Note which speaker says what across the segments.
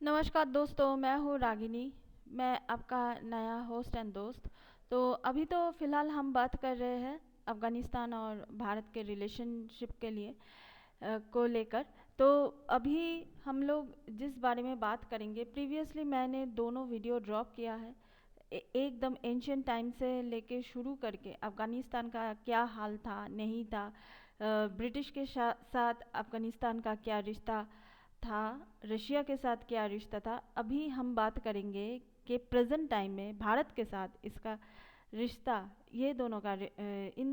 Speaker 1: नमस्कार दोस्तों, मैं हूँ रागिनी। मैं आपका नया होस्ट एंड दोस्त। तो अभी तो फ़िलहाल हम बात कर रहे हैं अफ़गानिस्तान और भारत के रिलेशनशिप के लिए को लेकर। तो अभी हम लोग जिस बारे में बात करेंगे, प्रीवियसली मैंने दोनों वीडियो ड्रॉप किया है। एकदम एंशियंट टाइम से लेके शुरू करके अफ़गानिस्तान का क्या हाल था नहीं था, ब्रिटिश के साथ अफ़गानिस्तान का क्या रिश्ता था, रशिया के साथ क्या रिश्ता था। अभी हम बात करेंगे कि प्रेजेंट टाइम में भारत के साथ इसका रिश्ता, इन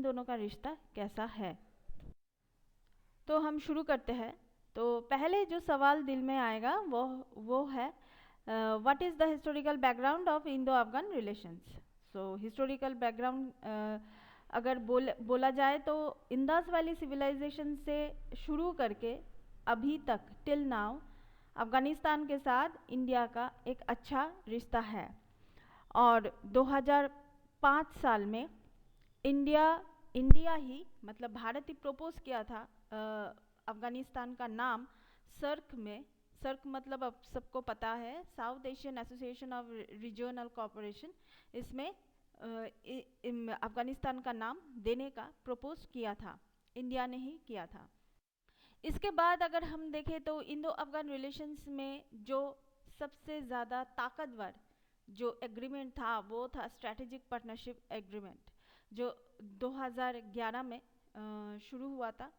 Speaker 1: दोनों का रिश्ता कैसा है। तो हम शुरू करते हैं। तो पहले जो सवाल दिल में आएगा वो है what is the historical background of Indo Afghan relations. So historical background अगर बोला जाए तो इंडस वैली सिविलाइजेशन से शुरू करके अभी तक टिल नाउ अफ़गानिस्तान के साथ इंडिया का एक अच्छा रिश्ता है। और 2005 साल में इंडिया इंडिया ही मतलब भारत ही प्रपोज किया था अफ़गानिस्तान का नाम सर्क मतलब अब सबको पता है, south Asian association of regional cooperation. इसमें अफ़गानिस्तान का नाम देने का प्रपोज किया था, इंडिया ने ही किया था। इसके बाद अगर हम देखें तो इंडो अफगान रिलेशंस में जो सबसे ज़्यादा ताकतवर जो एग्रीमेंट था वो था स्ट्रैटेजिक पार्टनरशिप एग्रीमेंट, जो 2011 में शुरू हुआ था।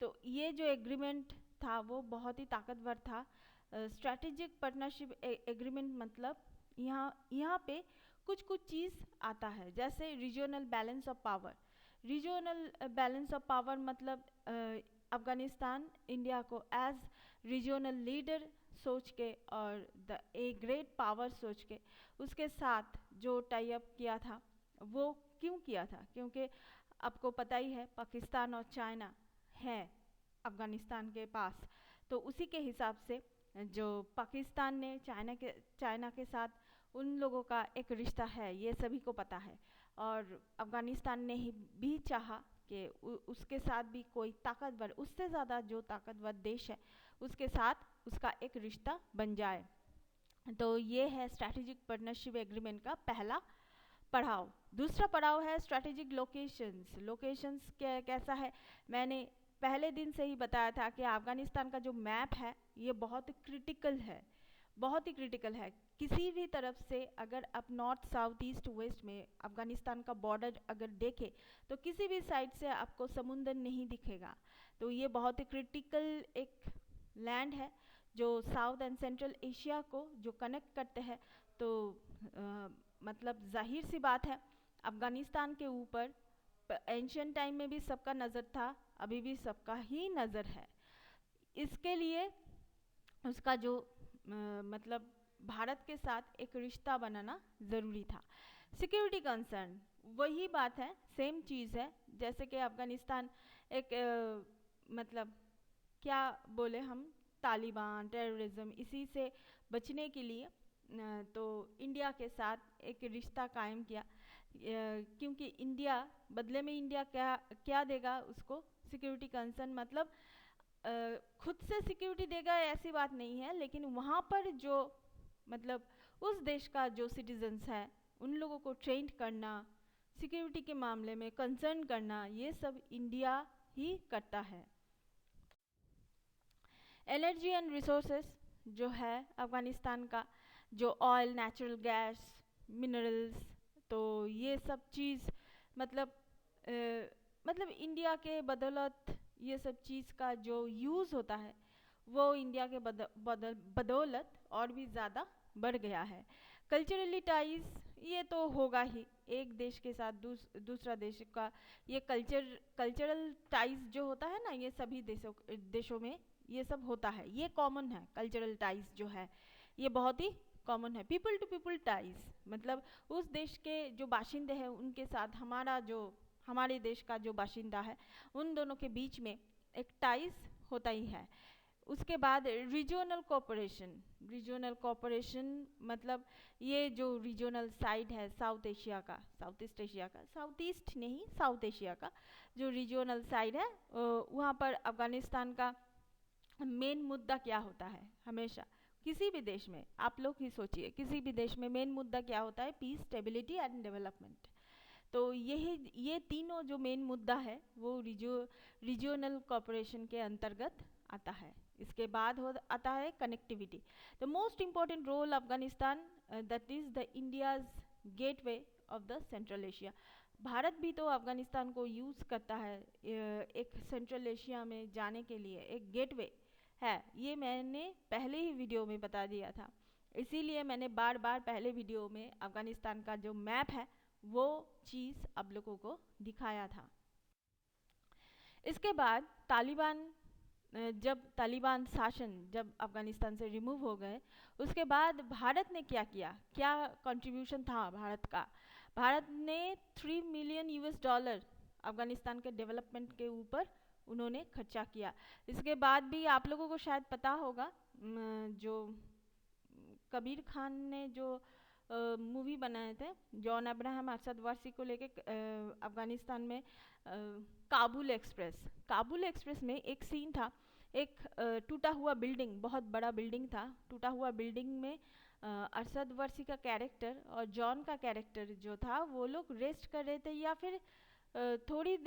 Speaker 1: तो ये जो एग्रीमेंट था वो बहुत ही ताकतवर था। स्ट्रैटेजिक पार्टनरशिप एग्रीमेंट मतलब यहाँ पे कुछ कुछ चीज़ आता है, जैसे regional balance of power. Regional balance of power मतलब अफ़गानिस्तान इंडिया को एज रीजनल लीडर सोच के और द ए ग्रेट पावर सोच के उसके साथ जो टाई अप किया था। वो क्यों किया था? क्योंकि आपको पता ही है पाकिस्तान और चाइना है अफ़गानिस्तान के पास। तो उसी के हिसाब से जो पाकिस्तान ने चाइना के साथ उन लोगों का एक रिश्ता है, ये सभी को पता है। और अफ़गानिस्तान ने ही भी चाहा कि उसके साथ भी कोई ताकतवर, उससे ज़्यादा जो ताकतवर देश है उसके साथ उसका एक रिश्ता बन जाए। तो ये है स्ट्रैटेजिक पार्टनरशिप एग्रीमेंट का पहला पड़ाव। दूसरा पड़ाव है स्ट्रैटेजिक लोकेशंस कैसा है? मैंने पहले दिन से ही बताया था कि अफ़गानिस्तान का जो मैप है ये बहुत क्रिटिकल है, बहुत ही क्रिटिकल है। किसी भी तरफ से अगर आप नॉर्थ साउथ ईस्ट वेस्ट में अफ़गानिस्तान का बॉर्डर अगर देखें तो किसी भी साइड से आपको समुंदर नहीं दिखेगा। तो ये बहुत ही क्रिटिकल एक लैंड है जो साउथ एंड सेंट्रल एशिया को जो कनेक्ट करते हैं। तो मतलब जाहिर सी बात है अफ़गानिस्तान के ऊपर एंशियंट टाइम में भी सबका नज़र था, अभी भी सबका ही नज़र है। इसके लिए उसका जो मतलब भारत के साथ एक रिश्ता बनाना ज़रूरी था। सिक्योरिटी कंसर्न वही बात है, सेम चीज़ है। जैसे कि अफ़गानिस्तान एक मतलब क्या बोले हम, तालिबान टेररिज्म इसी से बचने के लिए तो इंडिया के साथ एक रिश्ता कायम किया। क्योंकि इंडिया बदले में इंडिया क्या क्या देगा उसको? सिक्योरिटी कंसर्न मतलब खुद से सिक्योरिटी देगा ऐसी बात नहीं है, लेकिन वहाँ पर जो मतलब उस देश का जो सिटीजन्स है उन लोगों को ट्रेन करना, सिक्योरिटी के मामले में कंसर्न करना, ये सब इंडिया ही करता है। एनर्जी एंड रिसोर्सेस जो है अफ़गानिस्तान का, जो ऑयल, नेचुरल गैस, मिनरल्स, तो ये सब चीज़ मतलब मतलब इंडिया के बदौलत ये सब चीज़ का जो यूज़ होता है वो इंडिया के बदौलत और भी ज़्यादा बढ़ गया है। कल्चरली टाइज ये तो होगा ही, एक देश के साथ दूसरा देश का ये कल्चरल टाइज जो होता है ना, ये सभी देशों में ये सब होता है, ये कॉमन है। कल्चरल टाइज जो है ये बहुत ही कॉमन है। पीपल टू पीपल टाइज मतलब उस देश के जो बाशिंदे हैं उनके साथ हमारे देश का जो बाशिंदा है उन दोनों के बीच में एक टाइज होता ही है। उसके बाद रीजनल कोऑपरेशन मतलब ये जो रीजनल साइड है साउथ ईस्ट नहीं, साउथ एशिया का जो रीजनल साइड है वहाँ पर अफ़गानिस्तान का मेन मुद्दा क्या होता है? हमेशा किसी भी देश में आप लोग ही सोचिए, किसी भी देश में मेन मुद्दा क्या होता है? Peace, stability and development. तो ये तीनों जो मेन मुद्दा है वो रीजनल कोऑपरेशन के अंतर्गत आता है। इसके बाद आता है connectivity. The most important role Afghanistan, that is the India's gateway of the central Asia. Bharat भी तो अफगानिस्तान को यूज़ करता है एक सेंट्रल एशिया में जाने के लिए, एक गेटवे है। ये मैंने पहले ही वीडियो में बता दिया था, इसीलिए मैंने बार बार पहले वीडियो में अफगानिस्तान का जो मैप है वो चीज़ आप लोगों को दिखाया था। इसके बाद जब तालिबान शासन जब अफगानिस्तान से रिमूव हो गए, उसके बाद भारत ने क्या किया, क्या कंट्रीब्यूशन था भारत का? भारत ने $3 मिलियन अफगानिस्तान के डेवलपमेंट के ऊपर उन्होंने खर्चा किया। इसके बाद भी आप लोगों को शायद पता होगा, जो कबीर खान ने जो मूवी बनाए थे, जॉन अब्राहम अरशद वारसी को लेके अफगानिस्तान में काबुल एक्सप्रेस में एक सीन था, एक टूटा हुआ बिल्डिंग, बहुत बड़ा बिल्डिंग था, टूटा हुआ बिल्डिंग में अरशद वारसी का कैरेक्टर और जॉन का कैरेक्टर जो था वो लोग रेस्ट कर रहे थे या फिर थोड़ी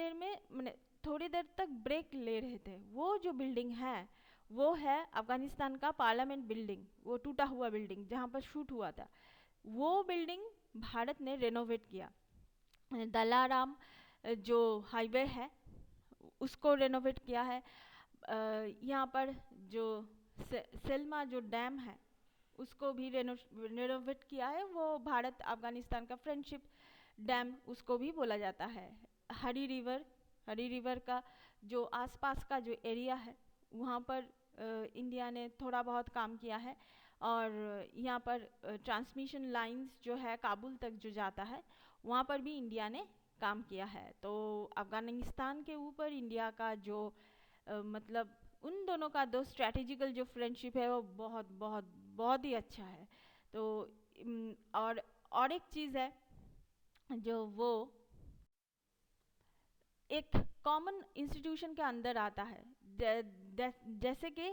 Speaker 1: देर तक ब्रेक ले रहे थे। वो जो बिल्डिंग है वो है अफगानिस्तान का पार्लियामेंट बिल्डिंग, वो टूटा हुआ बिल्डिंग जहाँ पर शूट हुआ था। वो बिल्डिंग भारत ने रेनोवेट किया। दलाराम जो हाईवे है उसको रेनोवेट किया है। यहाँ पर जो सेल्मा जो डैम है उसको भी रेनोवेट किया है। वो भारत अफगानिस्तान का फ्रेंडशिप डैम उसको भी बोला जाता है। हरी रिवर का जो आसपास का जो एरिया है वहाँ पर इंडिया ने थोड़ा बहुत काम किया है। और यहाँ पर ट्रांसमिशन लाइंस जो है काबुल तक जो जाता है वहाँ पर भी इंडिया ने काम किया है। तो अफगानिस्तान के ऊपर इंडिया का जो मतलब उन दोनों का दो स्ट्रैटेजिकल जो फ्रेंडशिप है वो बहुत बहुत बहुत ही अच्छा है। तो और एक चीज़ है जो वो एक कॉमन इंस्टीट्यूशन के अंदर आता है, जैसे कि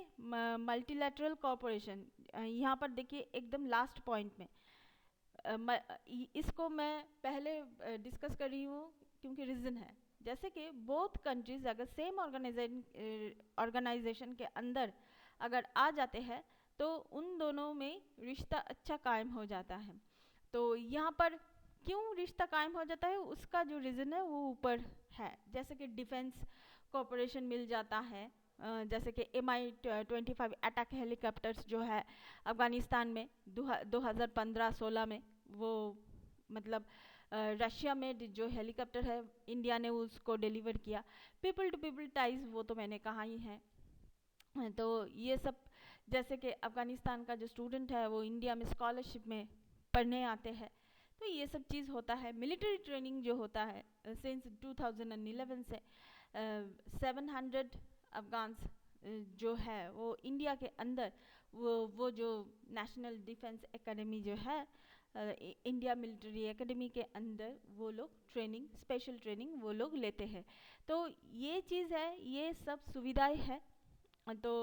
Speaker 1: मल्टीलैटरल कॉरपोरेशन। यहाँ पर देखिए एकदम लास्ट पॉइंट में इसको मैं पहले डिस्कस कर रही हूँ क्योंकि रीज़न है। जैसे कि बोथ कंट्रीज अगर सेम ऑर्गेनाइजेशन के अंदर अगर आ जाते हैं तो उन दोनों में रिश्ता अच्छा कायम हो जाता है। तो यहाँ पर क्यों रिश्ता कायम हो जाता है उसका जो रीज़न है वो ऊपर है। जैसे कि डिफेंस कॉरपोरेशन मिल जाता है, जैसे कि Mi-25 अटैक हेलीकॉप्टर्स जो है अफगानिस्तान में 2015-16 में वो मतलब रशिया में जो हेलीकॉप्टर है इंडिया ने उसको डिलीवर किया। पीपल टू पीपल टाइज वो तो मैंने कहा ही है। तो ये सब जैसे कि अफगानिस्तान का जो स्टूडेंट है वो इंडिया में स्कॉलरशिप में पढ़ने आते हैं, तो ये सब चीज़ होता है। मिलिट्री ट्रेनिंग जो होता है सिंस 2011 से 700 अफगान्स जो है वो इंडिया के अंदर वो जो नेशनल डिफेंस एकेडमी जो है इंडिया मिलिट्री एकेडमी के अंदर वो लोग ट्रेनिंग, स्पेशल ट्रेनिंग वो लोग लेते हैं। तो ये चीज़ है, ये सब सुविधाएं है। तो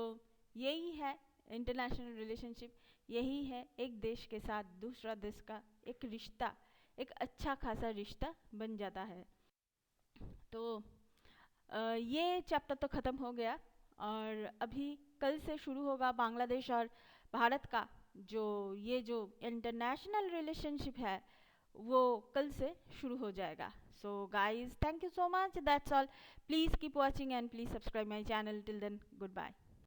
Speaker 1: यही है इंटरनेशनल रिलेशनशिप, यही है एक देश के साथ दूसरा देश का एक रिश्ता, एक अच्छा खासा रिश्ता बन जाता है। तो ये चैप्टर तो ख़त्म हो गया और अभी कल से शुरू होगा बांग्लादेश और भारत का जो इंटरनेशनल रिलेशनशिप है वो कल से शुरू हो जाएगा। So guys, thank you so much. That's all. Please keep watching and please subscribe my channel. Till then, goodbye.